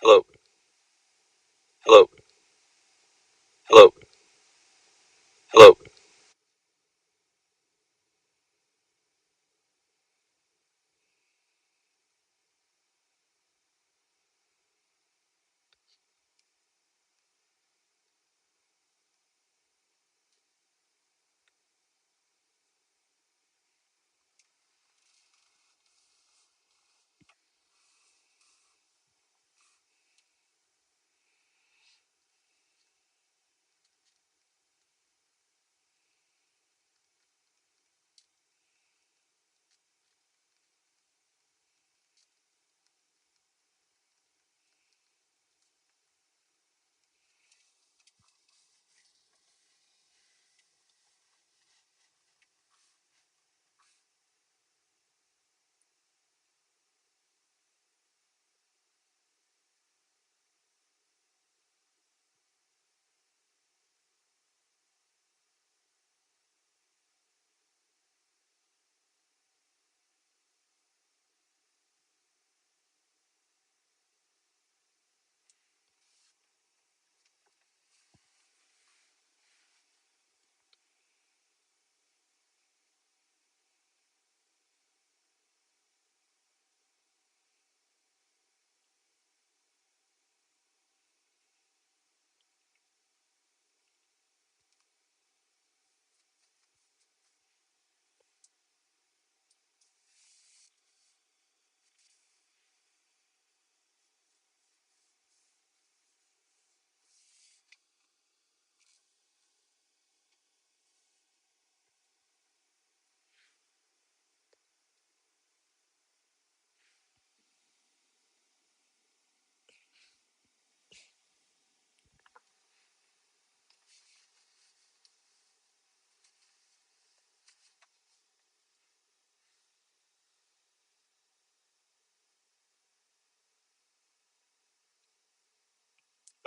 Hello, hello, hello, hello.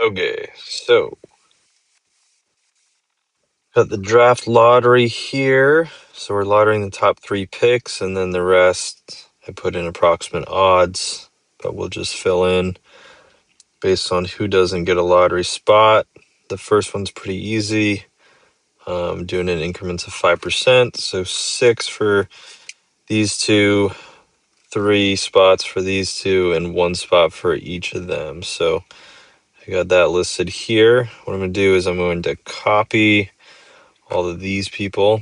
Okay, so got the draft lottery here. So we're lottering the top three picks, and then the rest I put in approximate odds, but we'll just fill in based on who doesn't get a lottery spot. The first one's pretty easy. Doing it in increments of 5%. So 6 for these two, 3 spots for these two, and 1 spot for each of them. So I got that listed here. What I'm going to do is I'm going to copy all of these people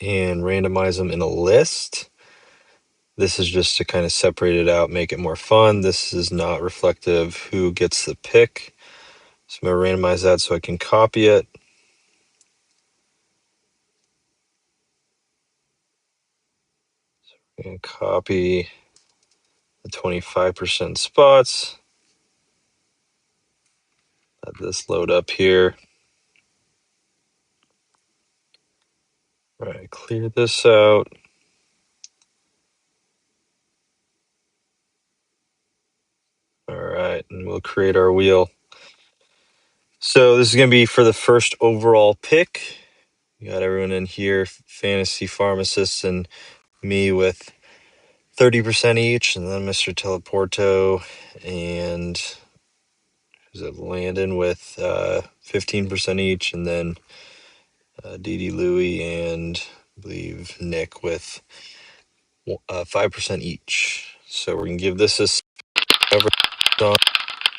and randomize them in a list. This is just to kind of separate it out, make it more fun. This is not reflective of who gets the pick. So I'm going to randomize that so I can copy it. I'm going to copy the 25% spots. Let this load up here. All right, clear this out. All right, and we'll create our wheel. So this is going to be for the first overall pick. We got everyone in here, fantasy pharmacists and me with 30% each, and then Mr. Teleporto and is it Landon with 15% each, and then Dee Dee Louie and I believe Nick with 5% each. So we're gonna give this a cover on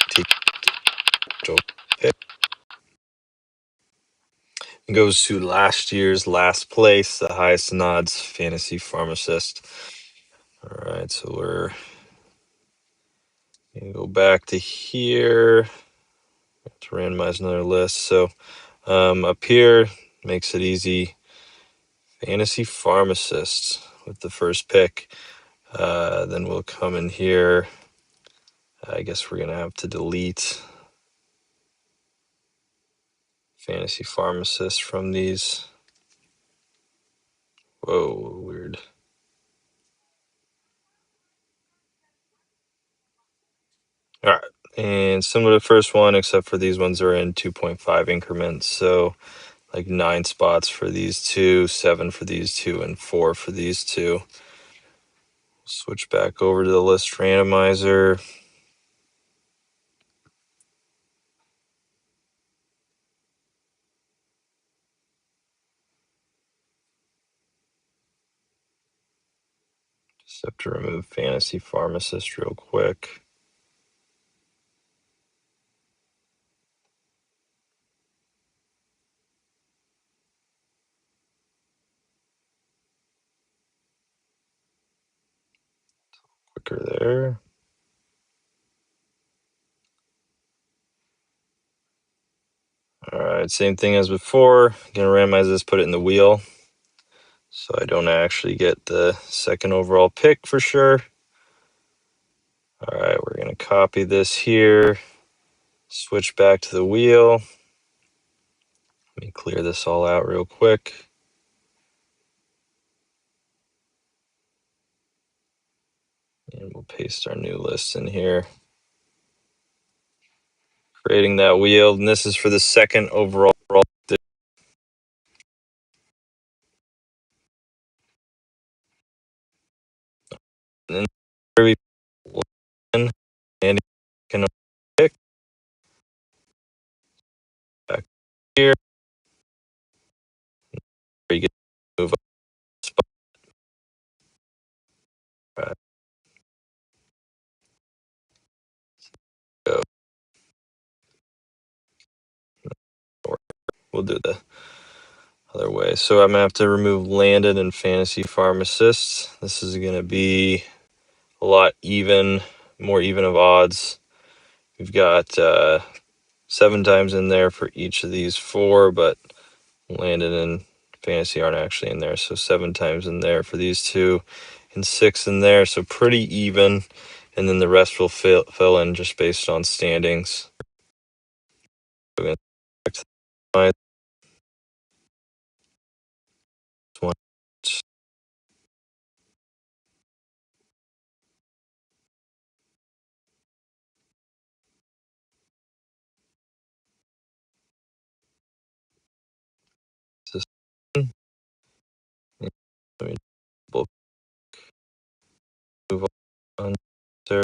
take pick. It goes to last year's last place, the highest in odds fantasy pharmacist. All right, so we're gonna go back to here to randomize another list. So up here makes it easy. Fantasy pharmacist with the first pick. Then we'll come in here. I guess we're gonna have to delete fantasy pharmacist from these. Whoa, weird. All right, and similar to the first one, except for these ones are in 2.5 increments. So like 9 spots for these two, 7 for these two, and 4 for these two. Switch back over to the list randomizer. Just have to remove Fantasy Pharmacist real quick. Quicker there. All right, same thing as before. Gonna randomize this, put it in the wheel, so I don't actually get the second overall pick for sure. All right, we're gonna copy this here, switch back to the wheel. Let me clear this all out real quick. And we'll paste our new list in here. Creating that wheel, and this is for the second overall. And here we and can pick back here. You get to move up spot. Right, go. We'll do the other way. So I'm gonna have to remove Landon and Fantasy Pharmacists. This is gonna be a lot more even of odds. We've got 7 times in there for each of these 4, but Landon and Fantasy aren't actually in there. So 7 times in there for these 2 and 6 in there. So pretty even. And then the rest will fill in just based on standings. We're going to my one. Let me move on there.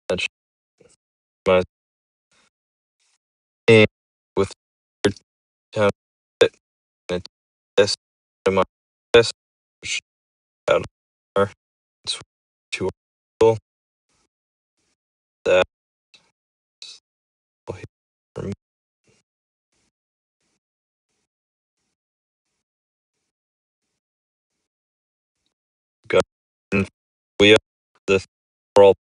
That's my name with time and this my this out of to that go and we have the world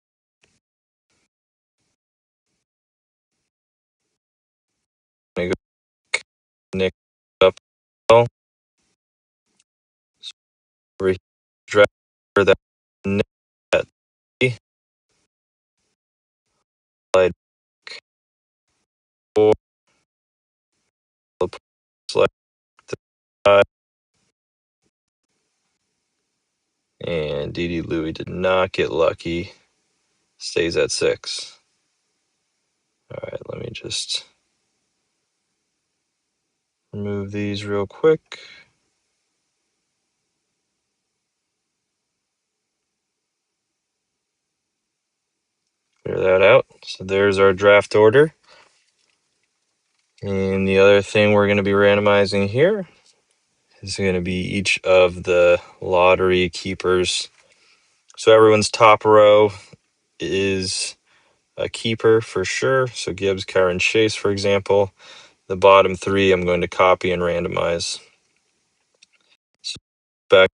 Nick up well redraft for that net slide 4 select the side, and Didi Louie did not get lucky, stays at 6. All right, let me just remove these real quick. Clear that out. So there's our draft order. And the other thing we're going to be randomizing here is going to be each of the lottery keepers. So everyone's top row is a keeper for sure. So Gibbs, Karen, Chase, for example. The bottom 3 I'm going to copy and randomize. So back.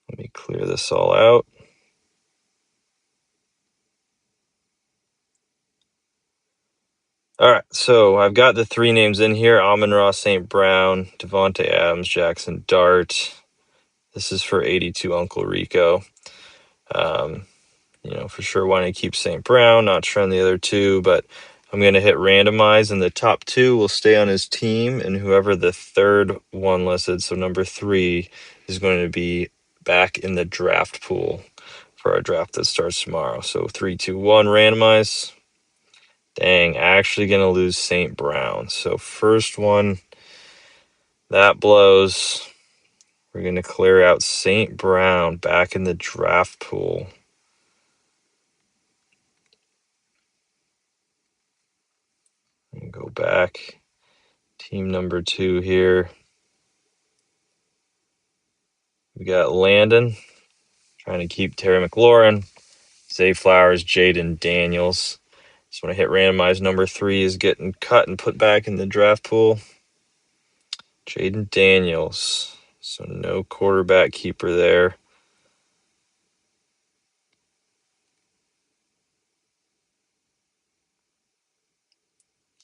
Let me clear this all out. All right, so I've got the 3 names in here: Amon-Ra, St. Brown, Devontae Adams, Jackson Dart. This is for 82 Uncle Rico. For sure wanting to keep St. Brown, not sure on the other 2, but I'm going to hit randomize, and the top 2 will stay on his team, and whoever the third one listed, so number 3, is going to be back in the draft pool for our draft that starts tomorrow. So 3, 2, 1, randomize. Dang, actually going to lose St. Brown. So first one, that blows. We're going to clear out St. Brown back in the draft pool. And go back. Team number 2 here. We got Landon trying to keep Terry McLaurin, Zay Flowers, Jaden Daniels. Just want to hit randomize. Number 3 is getting cut and put back in the draft pool. Jaden Daniels. So no quarterback keeper there.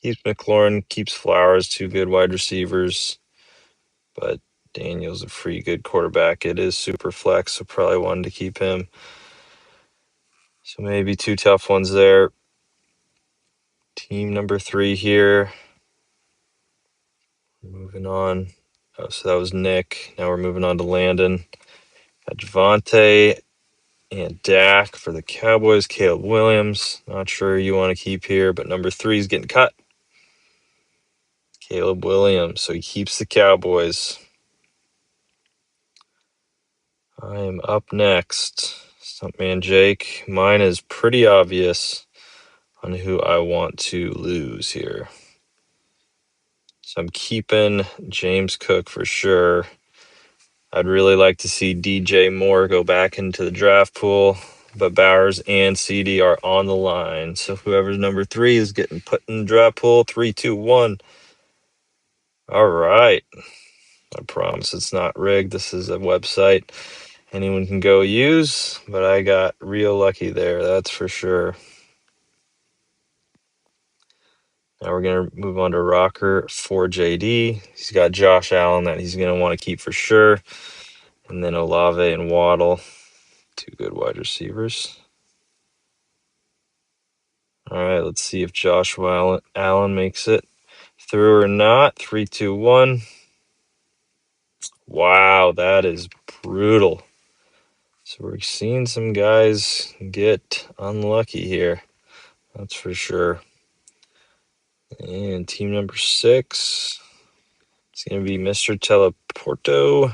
Keeps McLaurin, keeps Flowers, 2 good wide receivers. But Daniels a pretty good quarterback. It is super flex, so probably wanted to keep him. So maybe 2 tough ones there. Team number 3 here. Moving on. Oh, so that was Nick. Now we're moving on to Landon. Got Javonte and Dak for the Cowboys. Caleb Williams. Not sure you want to keep here, but number 3 is getting cut. Caleb Williams. So he keeps the Cowboys. I am up next. Stuntman Jake. Mine is pretty obvious on who I want to lose here. So I'm keeping James Cook for sure. I'd really like to see DJ Moore go back into the draft pool, but Bowers and CD are on the line. So whoever's number 3 is getting put in the draft pool. 3, 2, 1. All right. I promise it's not rigged. This is a website anyone can go use, but I got real lucky there, that's for sure. Now we're going to move on to Rocker for JD. He's got Josh Allen that he's going to want to keep for sure. And then Olave and Waddle, 2 good wide receivers. All right, let's see if Joshua Allen makes it through or not. 3, 2, 1. Wow, that is brutal. So we're seeing some guys get unlucky here. That's for sure. And team number 6 is going to be Mr. Teleporto.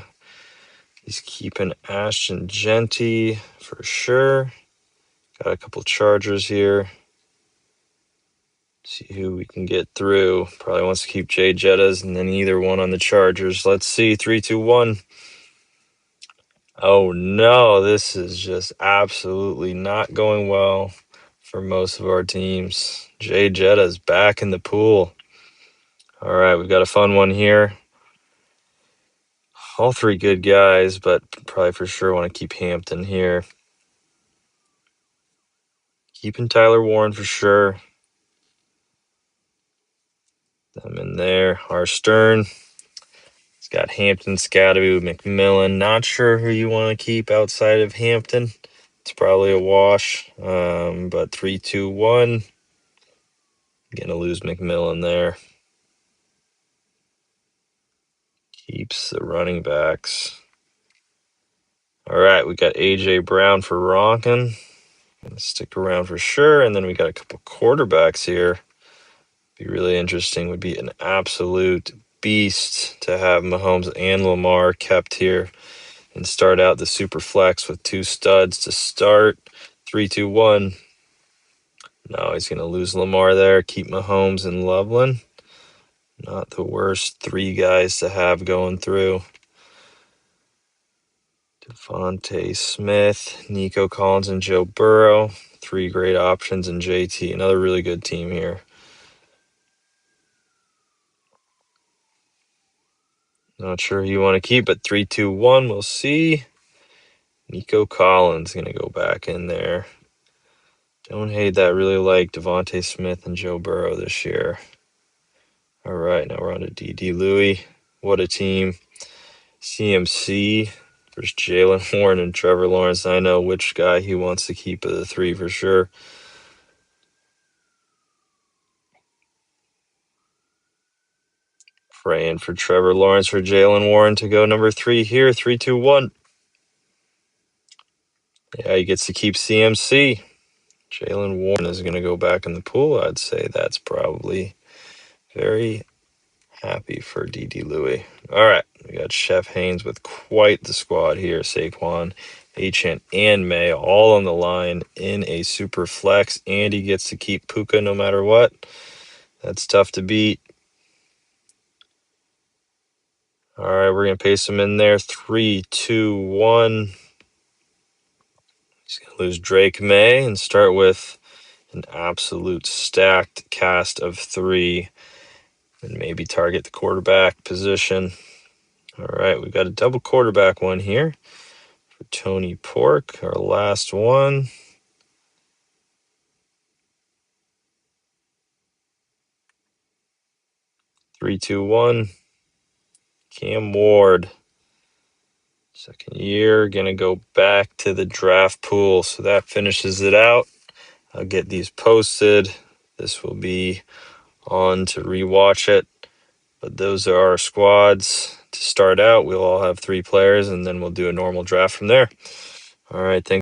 He's keeping Ashton Genty for sure. Got a couple Chargers here. See who we can get through. Probably wants to keep Jay Jettas and then either one on the Chargers. Let's see. 3, 2, 1. Oh no, this is just absolutely not going well for most of our teams. Jay Jetta's back in the pool. All right, we've got a fun one here. All 3 good guys, but probably for sure want to keep Hampton here. Keeping Tyler Warren for sure. Them in there. Our Stern. It's got Hampton, Scadaboo, McMillan. Not sure who you want to keep outside of Hampton. It's probably a wash. But 3, 2, 1. Gonna lose McMillan there. Keeps the running backs. All right, we got AJ Brown for Ronkin. Gonna stick around for sure. And then we got a couple quarterbacks here. Be really interesting. Would be an absolute beast to have Mahomes and Lamar kept here and start out the super flex with 2 studs to start. 3, 2, 1. No, he's going to lose Lamar there. Keep Mahomes and Loveland. Not the worst 3 guys to have going through. Devontae Smith, Nico Collins, and Joe Burrow. 3 great options, and JT. Another really good team here. Not sure who you want to keep, but 3, 2, 1. We'll see. Nico Collins going to go back in there. Don't hate that. Really like Devontae Smith and Joe Burrow this year. All right, now we're on to D.D. Louie. What a team. CMC versus Jalen Warren and Trevor Lawrence. I know which guy he wants to keep of the 3 for sure. Praying for Trevor Lawrence for Jalen Warren to go number 3 here. 3, 2, 1. Yeah, he gets to keep CMC. Jalen Warren is going to go back in the pool. I'd say that's probably very happy for D.D. Louie. All right, we got Chef Haynes with quite the squad here. Saquon, Achant, and May all on the line in a super flex. Andy gets to keep Puka no matter what. That's tough to beat. All right, we're going to paste him in there. 3, 2, 1. He's going to lose Drake May and start with an absolute stacked cast of 3 and maybe target the quarterback position. All right, we've got a double quarterback one here for Tony Pork, our last one. 3, 2, 1. Cam Ward. Second year, gonna go back to the draft pool. So that finishes it out. I'll get these posted. This will be on to rewatch it. But those are our squads to start out. We'll all have 3 players, and then we'll do a normal draft from there. All right, thanks.